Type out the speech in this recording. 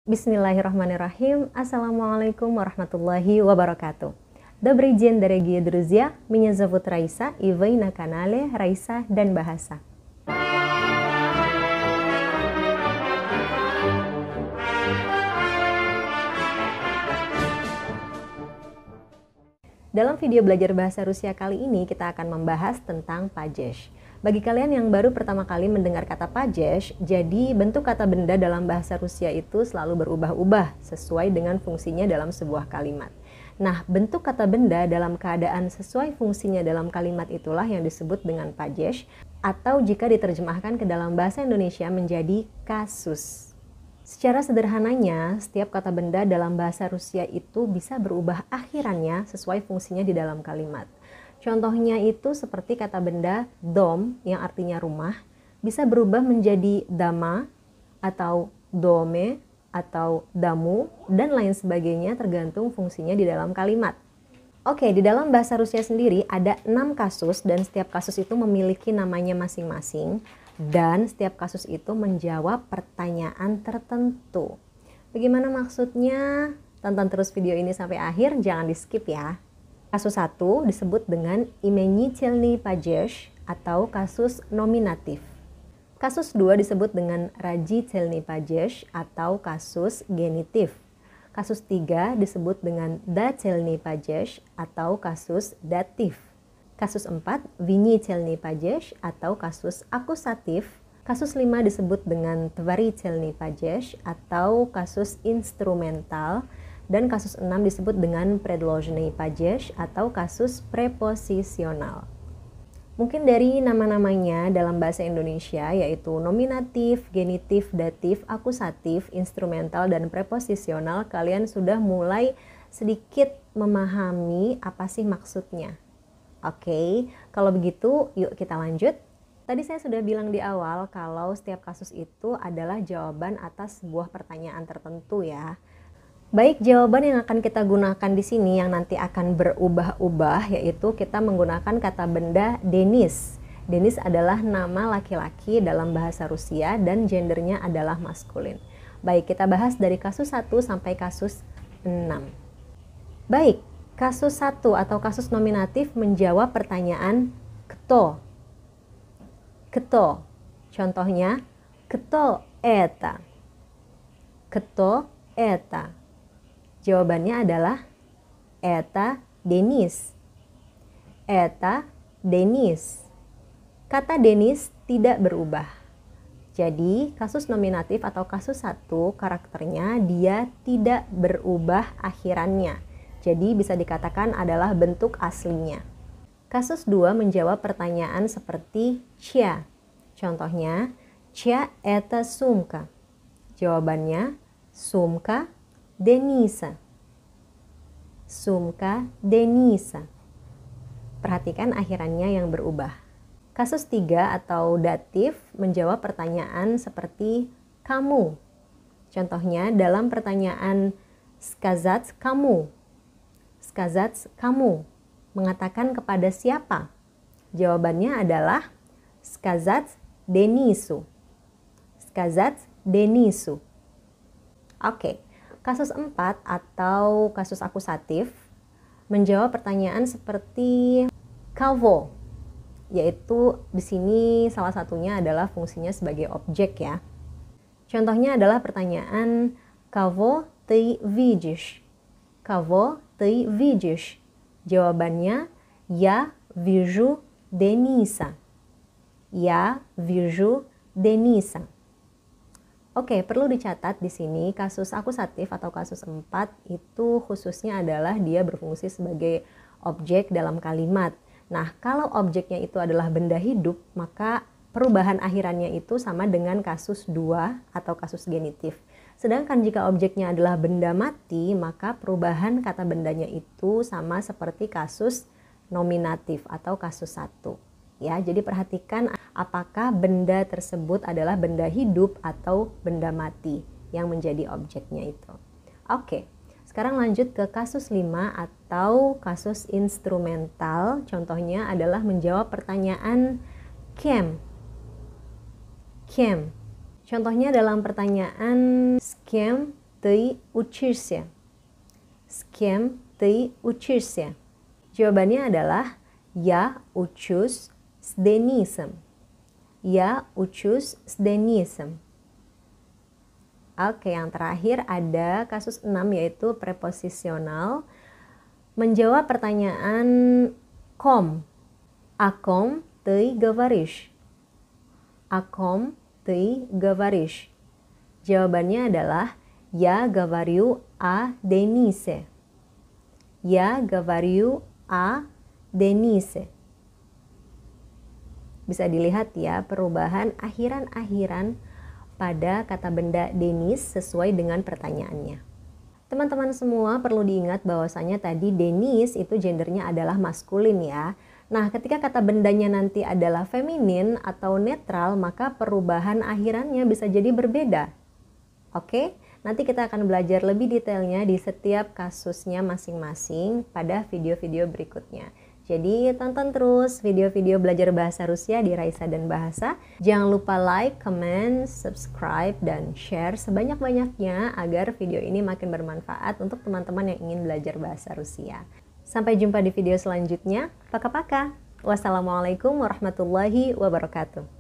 Bismillahirrahmanirrahim. Assalamualaikum warahmatullahi wabarakatuh. Добрый день, дорогие друзья. Меня зовут Раиса, и вы на канале Раиса dan Bahasa. Dalam video belajar bahasa Rusia kali ini, kita akan membahas tentang pajesh. Bagi kalian yang baru pertama kali mendengar kata pajesh, jadi bentuk kata benda dalam bahasa Rusia itu selalu berubah-ubah sesuai dengan fungsinya dalam sebuah kalimat. Nah, bentuk kata benda dalam keadaan sesuai fungsinya dalam kalimat itulah yang disebut dengan pajesh, atau jika diterjemahkan ke dalam bahasa Indonesia menjadi kasus. Secara sederhananya, setiap kata benda dalam bahasa Rusia itu bisa berubah akhirannya sesuai fungsinya di dalam kalimat. Contohnya itu seperti kata benda dom yang artinya rumah bisa berubah menjadi dama atau dome atau damu dan lain sebagainya tergantung fungsinya di dalam kalimat. Oke, di dalam bahasa Rusia sendiri ada 6 kasus dan setiap kasus itu memiliki namanya masing-masing dan setiap kasus itu menjawab pertanyaan tertentu. Bagaimana maksudnya? Tonton terus video ini sampai akhir, jangan di skip ya. Kasus 1 disebut dengan imenitelny pajesh atau kasus nominatif. Kasus 2 disebut dengan raditelny pajesh atau kasus genitif. Kasus 3 disebut dengan datelny pajesh atau kasus datif. Kasus 4 vinitelny pajesh atau kasus akusatif. Kasus 5 disebut dengan tvaritelny pajesh atau kasus instrumental. Dan kasus 6 disebut dengan предложный падеж atau kasus preposisional. Mungkin dari nama-namanya dalam bahasa Indonesia yaitu nominatif, genitif, datif, akusatif, instrumental, dan preposisional, kalian sudah mulai sedikit memahami apa sih maksudnya. Oke, kalau begitu yuk kita lanjut. Tadi saya sudah bilang di awal kalau setiap kasus itu adalah jawaban atas sebuah pertanyaan tertentu ya. Baik, jawaban yang akan kita gunakan di sini yang nanti akan berubah-ubah yaitu kita menggunakan kata benda Denis. Denis adalah nama laki-laki dalam bahasa Rusia dan gendernya adalah maskulin. Baik, kita bahas dari kasus 1 sampai kasus 6. Baik, kasus 1 atau kasus nominatif menjawab pertanyaan kto. Kto. Contohnya, kto eta. Kto eta. Jawabannya adalah eta Denis. Eta Denis. Kata Denis tidak berubah. Jadi, kasus nominatif atau kasus 1 karakternya dia tidak berubah akhirannya. Jadi, bisa dikatakan adalah bentuk aslinya. Kasus 2 menjawab pertanyaan seperti cia. Contohnya, cia eta sumka. Jawabannya, sumka Denisa. Sumka Denisa. Perhatikan akhirannya yang berubah. Kasus 3 atau datif menjawab pertanyaan seperti kamu. Contohnya dalam pertanyaan skazat kamu. Skazat kamu. Mengatakan kepada siapa? Jawabannya adalah skazat Denisu. Skazat Denisu. Oke. Kasus 4 atau kasus akusatif menjawab pertanyaan seperti kavo, yaitu di sini salah satunya adalah fungsinya sebagai objek ya. Contohnya adalah pertanyaan kavo ty vidишь. Kavo ty vidишь. Jawabannya я вижу Дениса. Я вижу Дениса. Oke, perlu dicatat di sini kasus akusatif atau kasus 4 itu khususnya adalah dia berfungsi sebagai objek dalam kalimat. Nah, kalau objeknya itu adalah benda hidup, maka perubahan akhirannya itu sama dengan kasus 2 atau kasus genitif. Sedangkan jika objeknya adalah benda mati, maka perubahan kata bendanya itu sama seperti kasus nominatif atau kasus 1. Ya, jadi perhatikan apakah benda tersebut adalah benda hidup atau benda mati yang menjadi objeknya itu. Oke, sekarang lanjut ke kasus 5 atau kasus instrumental. Contohnya adalah menjawab pertanyaan kem. Kem. Contohnya dalam pertanyaan kem ты учишься? С кем ты учишься? Jawabannya adalah я учусь с Денисом. Я учусь с Денисом. Oke, yang terakhir ada kasus 6 yaitu preposisional. Menjawab pertanyaan kom. О ком ты говоришь? О ком ты говоришь? Jawabannya adalah я говорю о Денисе. Я говорю о Денисе. Bisa dilihat ya perubahan akhiran-akhiran pada kata benda Denis sesuai dengan pertanyaannya. Teman-teman semua perlu diingat bahwasanya tadi Denis itu gendernya adalah maskulin ya. Nah, ketika kata bendanya nanti adalah feminin atau netral, maka perubahan akhirannya bisa jadi berbeda. Oke, nanti kita akan belajar lebih detailnya di setiap kasusnya masing-masing pada video-video berikutnya. Jadi tonton terus video-video belajar bahasa Rusia di Raisa dan Bahasa. Jangan lupa like, comment, subscribe, dan share sebanyak-banyaknya agar video ini makin bermanfaat untuk teman-teman yang ingin belajar bahasa Rusia. Sampai jumpa di video selanjutnya. Paka-paka. Wassalamualaikum warahmatullahi wabarakatuh.